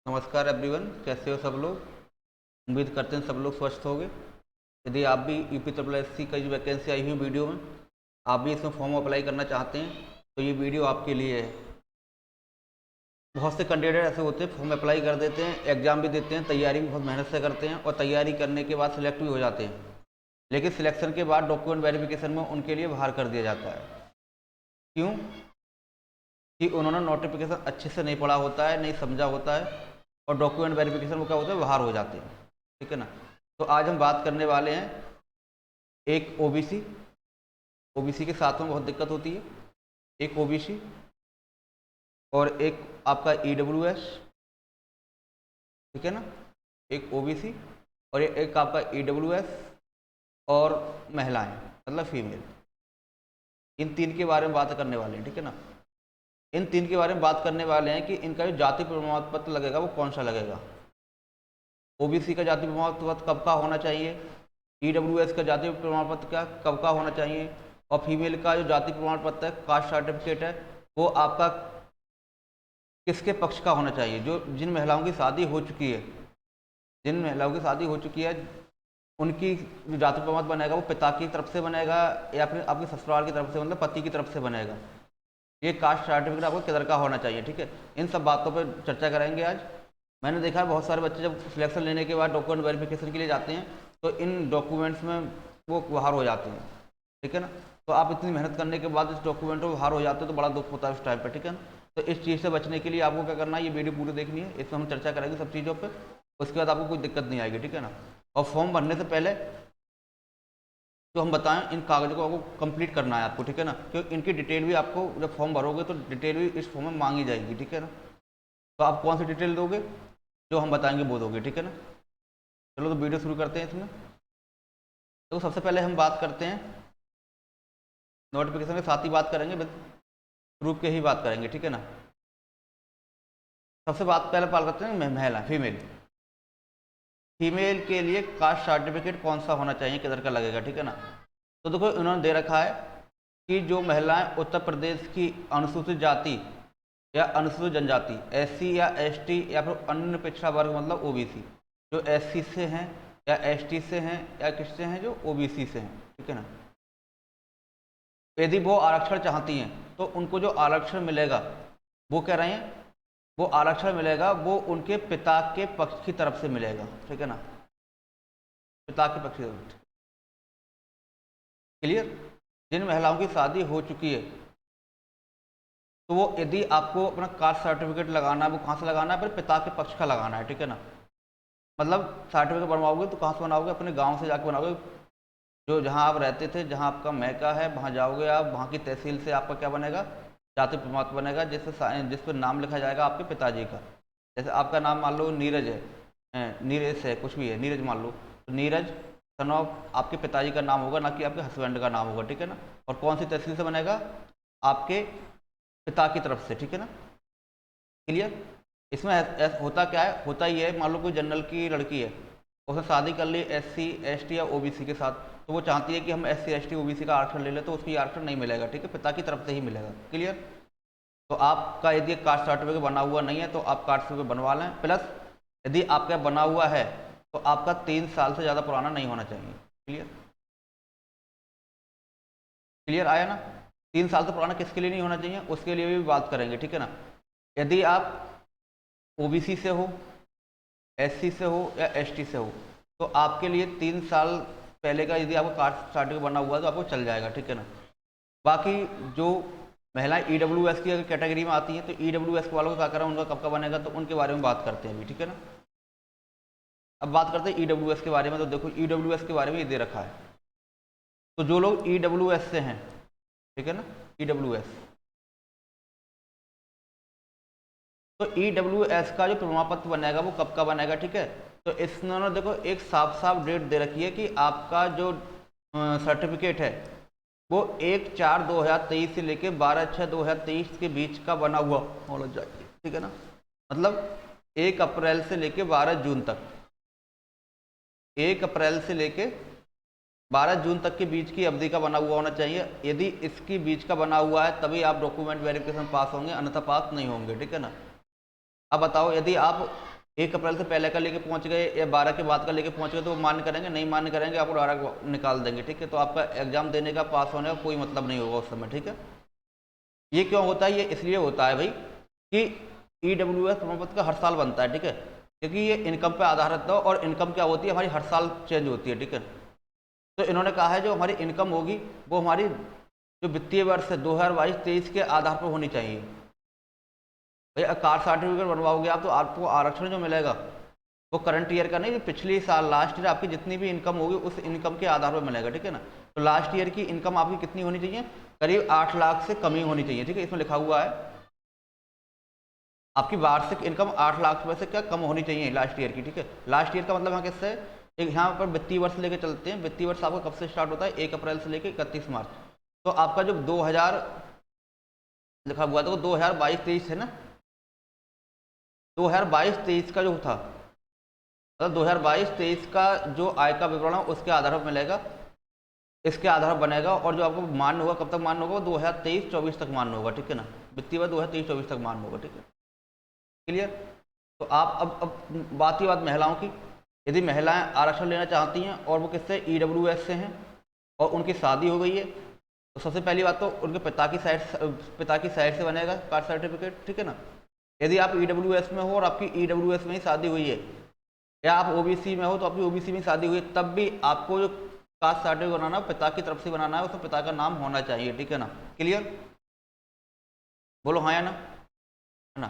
नमस्कार एवरीवन, कैसे हो सब लोग। उम्मीद करते हैं सब लोग स्वस्थ होंगे। यदि आप भी UPSSC का जो वैकेंसी आई हुई वीडियो में आप भी इसमें फॉर्म अप्लाई करना चाहते हैं तो ये वीडियो आपके लिए है। बहुत से कैंडिडेट ऐसे होते हैं, फॉर्म अप्लाई कर देते हैं, एग्ज़ाम भी देते हैं, तैयारी भी बहुत मेहनत से करते हैं और तैयारी करने के बाद सिलेक्ट भी हो जाते हैं, लेकिन सिलेक्शन के बाद डॉक्यूमेंट वेरिफिकेशन में उनके लिए बाहर कर दिया जाता है। क्यों? कि उन्होंने नोटिफिकेशन अच्छे से नहीं पढ़ा होता है, नहीं समझा होता है और डॉक्यूमेंट वेरिफिकेशन वो क्या होता है, बाहर हो जाते हैं। ठीक है ना। तो आज हम बात करने वाले हैं एक ओबीसी के साथ में बहुत दिक्कत होती है। एक ओबीसी और एक आपका ईडब्ल्यूएस। ठीक है ना। एक ओबीसी और एक आपका ईडब्ल्यूएस और महिलाएं मतलब फीमेल। इन तीन के बारे में बात करने वाले हैं। ठीक है ना। इन तीन के बारे में बात करने वाले हैं कि इनका जो जाति प्रमाण पत्र लगेगा वो कौन सा लगेगा। ओबीसी का जाति प्रमाण पत्र कब का होना चाहिए, ईडब्ल्यूएस का जाति प्रमाण पत्र का कब का होना चाहिए और फीमेल का जो जाति प्रमाण पत्र है, कास्ट सर्टिफिकेट है, वो आपका किसके पक्ष का होना चाहिए। जो जिन महिलाओं की शादी हो चुकी है, जिन महिलाओं की शादी हो चुकी है, उनकी जो जाति प्रमाण बनेगा वो पिता की तरफ से बनेगा या फिर आपके ससुराल की तरफ से, मतलब पति की तरफ से बनेगा। ये कास्ट सर्टिफिकेट आपको किधर का होना चाहिए। ठीक है। इन सब बातों पर चर्चा करेंगे आज। मैंने देखा है बहुत सारे बच्चे जब सिलेक्शन लेने के बाद डॉक्यूमेंट वेरिफिकेशन के लिए जाते हैं तो इन डॉक्यूमेंट्स में वो बाहर हो जाते हैं। ठीक है ना। तो आप इतनी मेहनत करने के बाद इस डॉक्यूमेंट में बाहर हो जाते हो तो बड़ा दुख होता है उस टाइम पर। ठीक है ना। तो इस चीज़ से बचने के लिए आपको क्या करना है, ये वीडियो पूरी देखनी है, इसमें हम चर्चा करेंगे सब चीज़ों पर। उसके बाद आपको कोई दिक्कत नहीं आएगी। ठीक है ना। और फॉर्म भरने से पहले जो हम बताएं इन कागज़ों को आपको कंप्लीट करना है आपको। ठीक है ना। क्योंकि इनकी डिटेल भी आपको जब फॉर्म भरोगे तो डिटेल भी इस फॉर्म में मांगी जाएगी। ठीक है ना। तो आप कौन सी डिटेल दोगे, जो हम बताएंगे वो दोगे। ठीक है ना। चलो तो वीडियो शुरू करते हैं इसमें। तो सबसे पहले हम बात करते हैं नोटिफिकेशन के साथ ही बात करेंगे, विद प्रूफ के ही बात करेंगे। ठीक है ना। सबसे पहले बात करते हैं महिला फीमेल के लिए कास्ट सर्टिफिकेट कौन सा होना चाहिए, किधर का लगेगा। ठीक है ना। तो देखो इन्होंने दे रखा है कि जो महिलाएं उत्तर प्रदेश की अनुसूचित जाति या अनुसूचित जनजाति SC या ST या फिर अन्य पिछड़ा वर्ग मतलब OBC, जो SC से हैं या ST से हैं या किससे हैं, जो OBC से हैं। ठीक है ना। यदि वो आरक्षण चाहती हैं तो उनको जो आरक्षण मिलेगा वो कह रहे हैं, वो आरक्षण मिलेगा वो उनके पिता के पक्ष की तरफ से मिलेगा। ठीक है ना। पिता के पक्ष की तरफ। क्लियर। जिन महिलाओं की शादी हो चुकी है तो वो यदि आपको अपना कास्ट सर्टिफिकेट लगाना है वो कहाँ से लगाना है, फिर पिता के पक्ष का लगाना है। ठीक है ना। मतलब सर्टिफिकेट बनवाओगे तो कहाँ से बनाओगे, अपने गांव से जाके बनाओगे। जो जहाँ आप रहते थे, जहाँ आपका मैका है, वहाँ जाओगे आप, वहाँ की तहसील से आपका क्या बनेगा, जाति प्रमाण पत्र बनेगा, जिस पर नाम लिखा जाएगा आपके पिताजी का। जैसे आपका नाम मान लो नीरज है, नीरज है, कुछ भी है, नीरज मान लो, तो नीरज सन ऑफ आपके पिताजी का नाम होगा, ना कि आपके हस्बैंड का नाम होगा। ठीक है ना। और कौन सी तहसील से बनेगा, आपके पिता की तरफ से। ठीक है ना। क्लियर। इसमें होता क्या है, होता ही है, मान लो कोई जनरल की लड़की है, उसने शादी कर ली SC ST या OBC के साथ, तो वो चाहती है कि हम SC ST OBC का आरक्षण ले लें, तो उसकी आरक्षण नहीं मिलेगा। ठीक है। पिता की तरफ से ही मिलेगा। क्लियर। तो आपका यदि कास्ट सर्टिफिकेट बना हुआ नहीं है तो आप कास्ट सर्टिफिकेट बनवा लें। प्लस यदि आपका बना हुआ है तो आपका 3 साल से ज़्यादा पुराना नहीं होना चाहिए। क्लियर। क्लियर आया ना। 3 साल से पुराना किसके लिए नहीं होना चाहिए, उसके लिए भी बात करेंगे। ठीक है ना। यदि आप OBC से हो, SC से हो या ST से हो तो आपके लिए 3 साल पहले का यदि आपका कास्ट सर्टिफिकेट बना हुआ है तो आपको चल जाएगा। ठीक है ना। बाकी जो महिलाएं EWS की अगर कैटेगरी में आती हैं तो EWS वालों का क्या करें, उनका कब का बनेगा, तो उनके बारे में बात करते हैं अभी। ठीक है ना। अब बात करते हैं EWS के बारे में। तो देखो EWS के बारे में ये दे रखा है। तो जो लोग EWS से हैं, ठीक है ना, EWS, तो EWS का जो प्रमाण पत्र बनेगा वो कब का बनेगा। ठीक है। तो इसने देखो एक साफ साफ डेट दे रखी है कि आपका जो सर्टिफिकेट है वो 1/4/2023 से लेके 12/6/2023 के बीच का बना हुआ होना चाहिए। ठीक है ना। मतलब 1 अप्रैल से लेके 12 जून तक, 1 अप्रैल से लेके 12 जून तक के बीच की अवधि का बना हुआ होना चाहिए। यदि इसकी बीच का बना हुआ है तभी आप डॉक्यूमेंट वेरिफिकेशन पास होंगे, अन्यथा पास नहीं होंगे। ठीक है ना। अब बताओ यदि आप 1 अप्रैल से पहले का लेके पहुंच गए या 12 के बाद का लेके पहुंच गए तो वो मान्य करेंगे, नहीं मान्य करेंगे आपको डायरेक्ट निकाल देंगे, ठीक है। तो आपका एग्जाम देने का, पास होने का कोई मतलब नहीं होगा उस समय, ठीक है। ये क्यों होता है? ये इसलिए होता है भाई कि EWS प्रमाण पत्र का हर साल बनता है, ठीक है, क्योंकि ये इनकम पे आधारित है और इनकम क्या होती है हमारी हर साल चेंज होती है, ठीक है। तो इन्होंने कहा है जो हमारी इनकम होगी वो हमारी जो वित्तीय वर्ष है 2022-23 के आधार पर होनी चाहिए। भैया कास्ट सर्टिफिकेट बनवाओगे आप तो आपको आरक्षण जो मिलेगा वो करंट ईयर का नहीं, पिछले साल लास्ट ईयर आपकी जितनी भी इनकम होगी उस इनकम के आधार पर मिलेगा, ठीक है ना। तो लास्ट ईयर की इनकम आपकी कितनी होनी चाहिए? करीब 8 लाख से कम ही होनी चाहिए, ठीक है। इसमें लिखा हुआ है आपकी वार्षिक इनकम 8 लाख रुपए से क्या कम होनी चाहिए लास्ट ईयर की, ठीक है। लास्ट ईयर का मतलब यहाँ किससे, एक यहाँ पर वित्तीय वर्ष लेके चलते हैं। वित्तीय वर्ष आपका कब से स्टार्ट होता है? 1 अप्रैल से लेकर 31 मार्च। तो आपका जो 2000 लिखा हुआ था वो 2022-23 है ना, 2022-23 का जो था, मतलब 2022-23 का जो आय का विवरण है उसके आधार पर मिलेगा, इसके आधार पर बनेगा। और जो आपको मान्य होगा, कब तक मान्य होगा? 2023-24 तक मान्य होगा, ठीक है ना। वित्तीय वर्ष 2023-24 तक मान्य होगा, ठीक है, क्लियर। तो आप अब बात ही बात महिलाओं की। यदि महिलाएं आरक्षण लेना चाहती हैं और वो किससे, EWS से हैं और उनकी शादी हो गई है, तो सबसे पहली बात तो उनके पिता की साइड से बनेगा कास्ट सर्टिफिकेट, ठीक है ना। यदि आप EWS में हो और आपकी EWS में ही शादी हुई है, या आप OBC में हो तो आपकी OBC में शादी हुई है, तब भी आपको जो कास्ट सर्टिफिकेट बनाना पिता की तरफ से बनाना है, उसमें पिता का नाम होना चाहिए, ठीक है ना। क्लियर? बोलो हाँ या ना, है ना।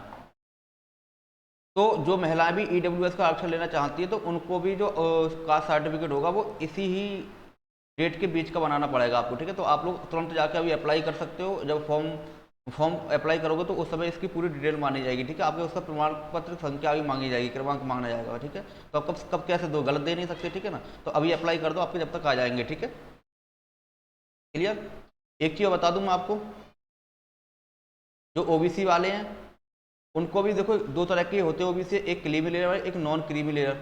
तो जो महिलाएं भी EWS का आरक्षण लेना चाहती है तो उनको भी जो कास्ट सर्टिफिकेट होगा वो इसी ही डेट के बीच का बनाना पड़ेगा आपको, ठीक है। तो आप लोग तुरंत जाके अभी अप्लाई कर सकते हो। जब फॉर्म अप्लाई करोगे तो उस समय इसकी पूरी डिटेल मांगी जाएगी, ठीक है। आपके उसका प्रमाण पत्र संख्या भी मांगी जाएगी, क्रमांक मांगना जाएगा, ठीक है। तो आप कब कैसे दो, गलत दे नहीं सकते, ठीक है ना। तो अभी अप्लाई कर दो, आपके जब तक आ जाएंगे, ठीक है, क्लियर। एक चीज़ बता दूँ मैं आपको, जो OBC वाले हैं उनको भी देखो दो तरह के होते हैं OBC, एक क्रीमी लेयर और एक नॉन क्रीमी लेयर,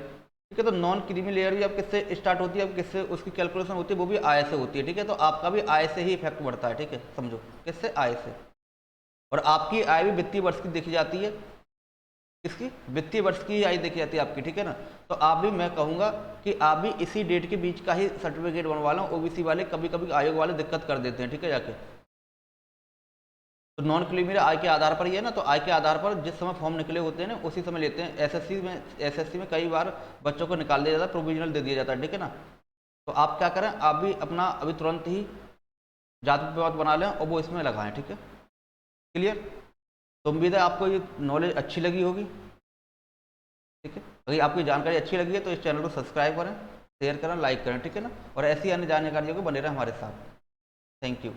ठीक है। तो नॉन क्रीमी लेयर भी अब किससे स्टार्ट होती है, अब किससे उसकी कैलकुलेशन होती है, वो भी आय से होती है, ठीक है। तो आपका भी आय से ही इफेक्ट बढ़ता है, ठीक है, समझो, किससे, आय से। और आपकी आय भी वित्तीय वर्ष की देखी जाती है, किसकी, वित्तीय वर्ष की आय देखी जाती है आपकी, ठीक है ना। तो आप भी, मैं कहूँगा कि आप भी इसी डेट के बीच का ही सर्टिफिकेट बनवा लो। OBC वाले कभी कभी आयोग वाले दिक्कत कर देते हैं, ठीक है, जाके। तो नॉन क्रीमी आय के आधार पर ही है ना, तो आय के आधार पर जिस समय फॉर्म निकले होते हैं ना उसी समय लेते हैं। SSC में कई बार बच्चों को निकाल दिया जाता है, प्रोविजनल दे दिया जाता है, ठीक है ना। तो आप क्या करें, आप भी अपना अभी तुरंत ही जाति प्रमाण बना लें और वो इसमें लगाएं, ठीक है, क्लियर। तो उम्मीद है आपको ये नॉलेज अच्छी लगी होगी, ठीक है। अगर आपकी जानकारी अच्छी लगी है तो इस चैनल को सब्सक्राइब करें, शेयर करें, लाइक करें, ठीक है ना। और ऐसी अन्य जानकारियों को बने रहें हमारे साथ। Thank you.